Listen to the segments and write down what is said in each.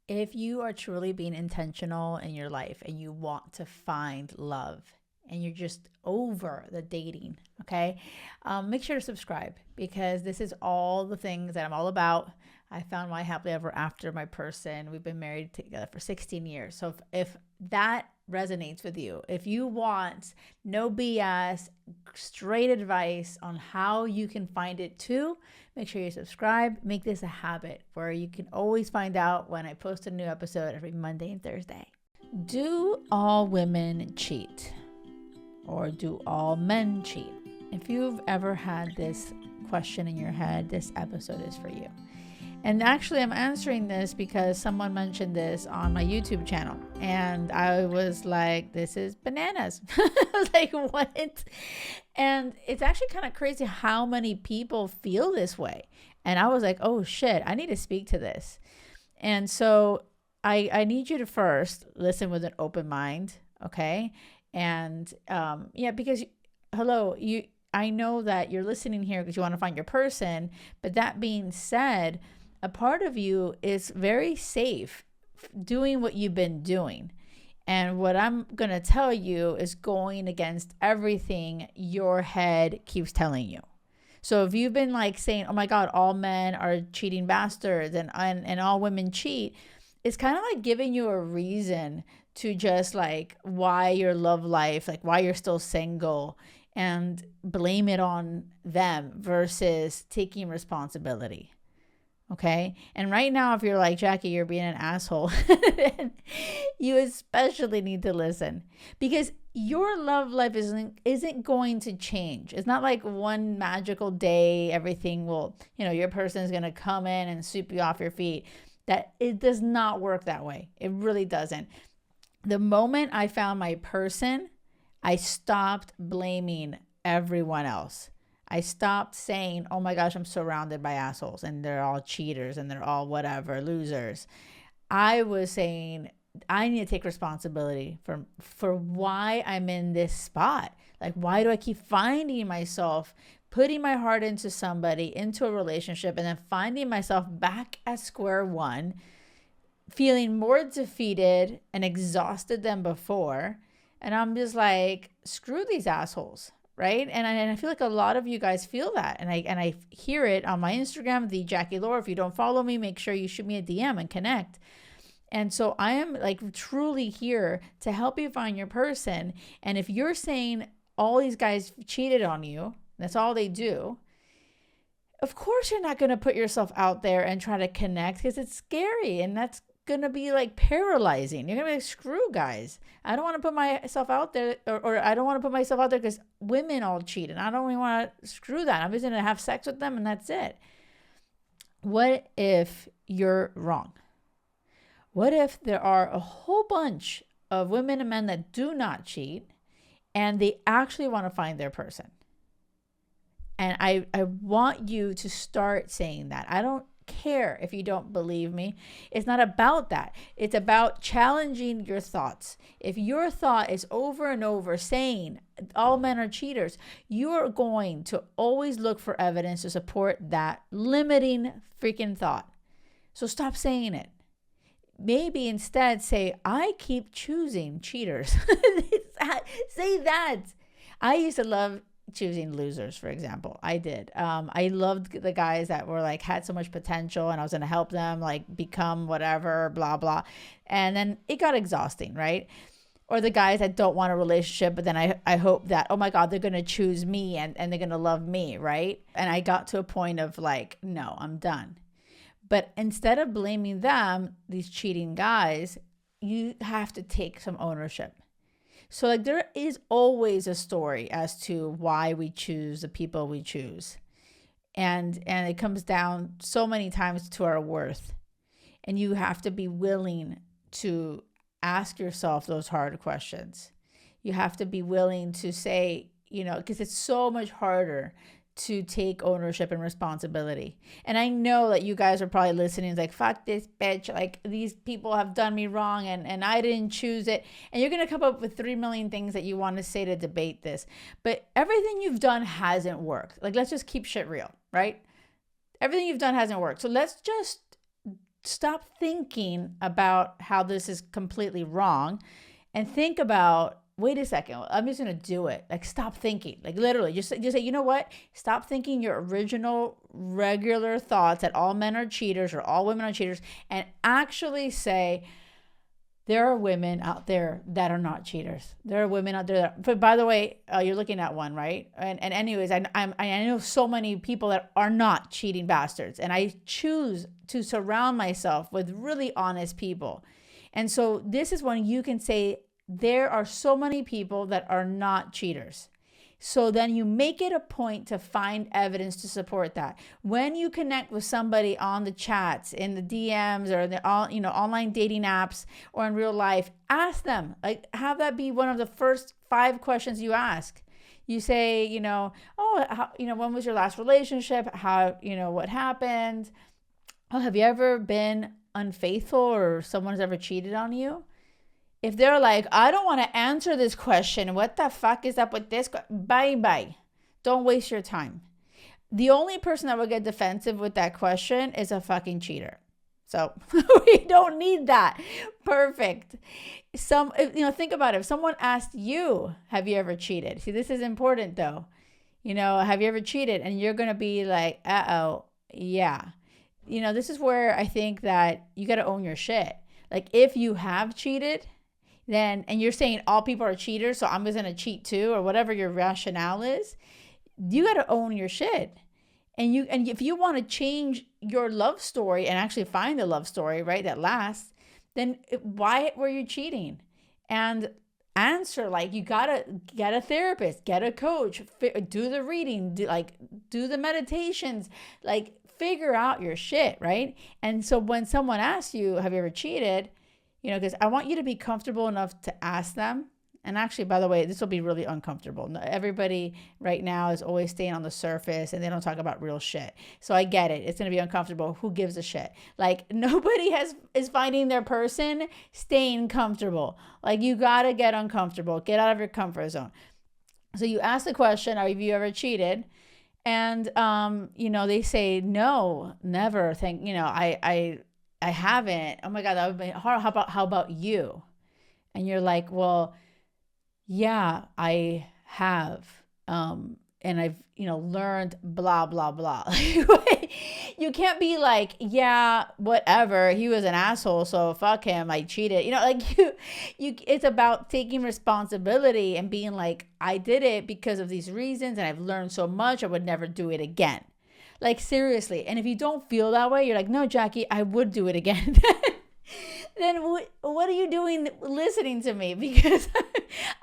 If you are truly being intentional in your life and you want to find love and you're just over the dating, okay, make sure to subscribe because this is all the things that I'm all about. I found my happily ever after my person. We've been married together for 16 years. So if that resonates with you, if you want no BS, straight advice on how you can find it too, make sure you subscribe. Make this a habit where you can always find out when I post a new episode every Monday and Thursday. Do all women cheat? Or do all men cheat? If you've ever had this question in your head, this episode is for you. And actually, I'm answering this because someone mentioned this on my YouTube channel. And I was like, this is bananas. I was like, what? And it's actually kind of crazy how many people feel this way. And I was like, oh shit, I need to speak to this. And so I need you to first listen with an open mind, okay? And because hello, I know that you're listening here because you want to find your person. But that being said, a part of you is very safe doing what you've been doing. And what I'm going to tell you is going against everything your head keeps telling you. So if you've been like saying, oh my God, all men are cheating bastards and all women cheat, it's kind of like giving you a reason to just like why your love life, like why you're still single, and blame it on them versus taking responsibility. Okay. And right now, if you're like, Jackie, you're being an asshole, you especially need to listen because your love life isn't going to change. It's not like one magical day, everything will, your person is going to come in and sweep you off your feet. That it does not work that way. It really doesn't. The moment I found my person, I stopped blaming everyone else. I stopped saying, oh my gosh, I'm surrounded by assholes and they're all cheaters and they're all whatever, losers. I was saying, I need to take responsibility for why I'm in this spot. Like, why do I keep finding myself putting my heart into somebody, into a relationship, and then finding myself back at square one, feeling more defeated and exhausted than before. And I'm just like, screw these assholes. Right. And I feel like a lot of you guys feel that. And I hear it on my Instagram, the Jackie Loor. If you don't follow me, make sure you shoot me a DM and connect. And so I am like truly here to help you find your person. And if you're saying all these guys cheated on you, that's all they do, of course you're not going to put yourself out there and try to connect because it's scary. And that's going to be like paralyzing. You're going to be like, screw guys. I don't want to put myself out there or I don't want to put myself out there because women all cheat and I don't really want to screw that. I'm just going to have sex with them and that's it. What if you're wrong? What if there are a whole bunch of women and men that do not cheat and they actually want to find their person? And I want you to start saying that. I don't care if you don't believe me. It's not about that. It's about challenging your thoughts. If your thought is over and over saying all men are cheaters, you are going to always look for evidence to support that limiting freaking thought. So stop saying it. Maybe instead say, I keep choosing cheaters. Say that. I used to love choosing losers, for example. I did. I loved the guys that were like, had so much potential and I was going to help them like become whatever, blah, blah. And then it got exhausting, right? Or the guys that don't want a relationship, but then I hope that, oh my God, they're going to choose me and they're going to love me, right? And I got to a point of like, no, I'm done. But instead of blaming them, these cheating guys, you have to take some ownership. So like there is always a story as to why we choose the people we choose. And it comes down so many times to our worth. And you have to be willing to ask yourself those hard questions. You have to be willing to say, because it's so much harder to take ownership and responsibility. And I know that you guys are probably listening like, fuck this bitch, like these people have done me wrong and I didn't choose it. And you're going to come up with 3 million things that you want to say to debate this. But everything you've done hasn't worked. Like, let's just keep shit real, right? Everything you've done hasn't worked. So let's just stop thinking about how this is completely wrong and think about, wait a second, I'm just going to do it. Like, stop thinking. Like, literally, just say, you know what? Stop thinking your original regular thoughts that all men are cheaters or all women are cheaters, and actually say, there are women out there that are not cheaters. There are women out there that, but by the way, you're looking at one, right? And anyways, I know so many people that are not cheating bastards, and I choose to surround myself with really honest people. And so this is when you can say, there are so many people that are not cheaters. So then you make it a point to find evidence to support that. When you connect with somebody on the chats, in the DMs, or the online dating apps, or in real life, ask them. Like, have that be one of the first 5 questions you ask. You say, when was your last relationship? How, what happened? Oh, have you ever been unfaithful, or someone's ever cheated on you? If they're like, I don't want to answer this question, what the fuck is up with this? Bye. Don't waste your time. The only person that will get defensive with that question is a fucking cheater. So we don't need that. Perfect. Think about it. If someone asked you, have you ever cheated? See, this is important though. Have you ever cheated? And you're going to be like, yeah. This is where I think that you got to own your shit. Like, if you have cheated, and you're saying all people are cheaters, so I'm just going to cheat too, or whatever your rationale is, you got to own your shit. And if you want to change your love story and actually find a love story, right, that lasts, then why were you cheating? And answer, like, you got to get a therapist, get a coach, do the reading, do the meditations, like, figure out your shit, right? And so when someone asks you, have you ever cheated? Because I want you to be comfortable enough to ask them. And actually, by the way, this will be really uncomfortable. Everybody right now is always staying on the surface and they don't talk about real shit. So I get it. It's going to be uncomfortable. Who gives a shit? Like, nobody is finding their person staying comfortable. Like, you got to get uncomfortable. Get out of your comfort zone. So you ask the question, have you ever cheated? And, they say, no, never. I haven't. Oh my God, that would be hard. How about you? And you're like, well, yeah, I have. And I've, learned blah, blah, blah. You can't be like, yeah, whatever. He was an asshole, so fuck him. I cheated. It's about taking responsibility and being like, I did it because of these reasons and I've learned so much. I would never do it again. Like, seriously. And if you don't feel that way, you're like, no, Jackie, I would do it again. Then what are you doing listening to me? Because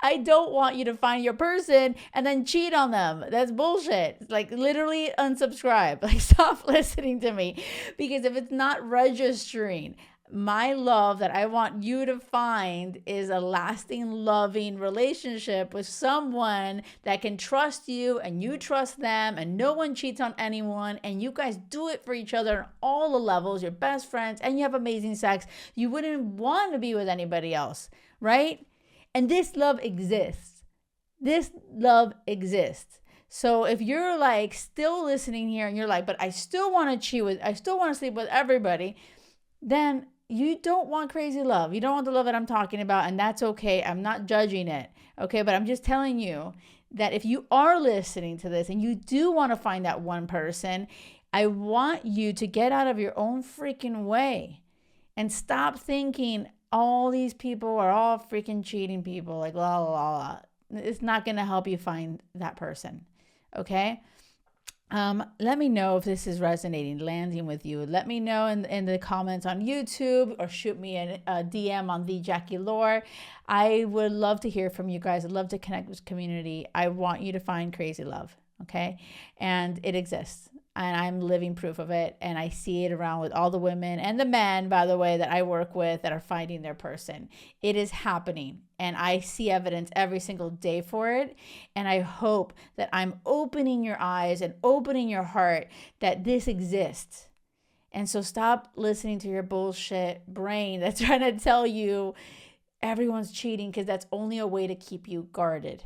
I don't want you to find your person and then cheat on them. That's bullshit. Like, literally unsubscribe. Like, stop listening to me. Because if it's not registering, my love that I want you to find is a lasting, loving relationship with someone that can trust you and you trust them, and no one cheats on anyone, and you guys do it for each other on all the levels. You're best friends and you have amazing sex. You wouldn't want to be with anybody else, right? And this love exists. This love exists. So if you're like still listening here and you're like, but I still want to I still want to sleep with everybody, then you don't want crazy love. You don't want the love that I'm talking about, and that's okay. I'm not judging it, okay? But I'm just telling you that if you are listening to this and you do want to find that one person, I want you to get out of your own freaking way and stop thinking all these people are all freaking cheating people, like la la la. It's not going to help you find that person, okay? Let me know if this is resonating, landing with you. Let me know in the comments on YouTube, or shoot me a DM on the Jackie Loor. I would love to hear from you guys. I'd love to connect with community. I want you to find crazy love, okay? And it exists. And I'm living proof of it. And I see it around with all the women and the men, by the way, that I work with that are finding their person. It is happening. And I see evidence every single day for it. And I hope that I'm opening your eyes and opening your heart that this exists. And so stop listening to your bullshit brain that's trying to tell you everyone's cheating, because that's only a way to keep you guarded.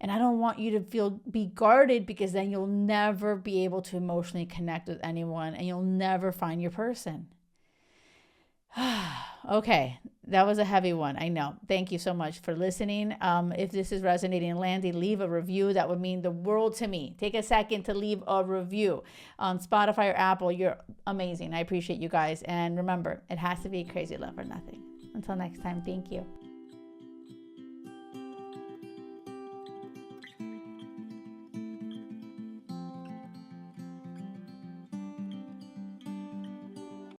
And I don't want you to be guarded, because then you'll never be able to emotionally connect with anyone and you'll never find your person. Okay, that was a heavy one. I know. Thank you so much for listening. If this is resonating and landing, leave a review. That would mean the world to me. Take a second to leave a review on Spotify or Apple. You're amazing. I appreciate you guys. And remember, it has to be crazy love or nothing. Until next time, thank you.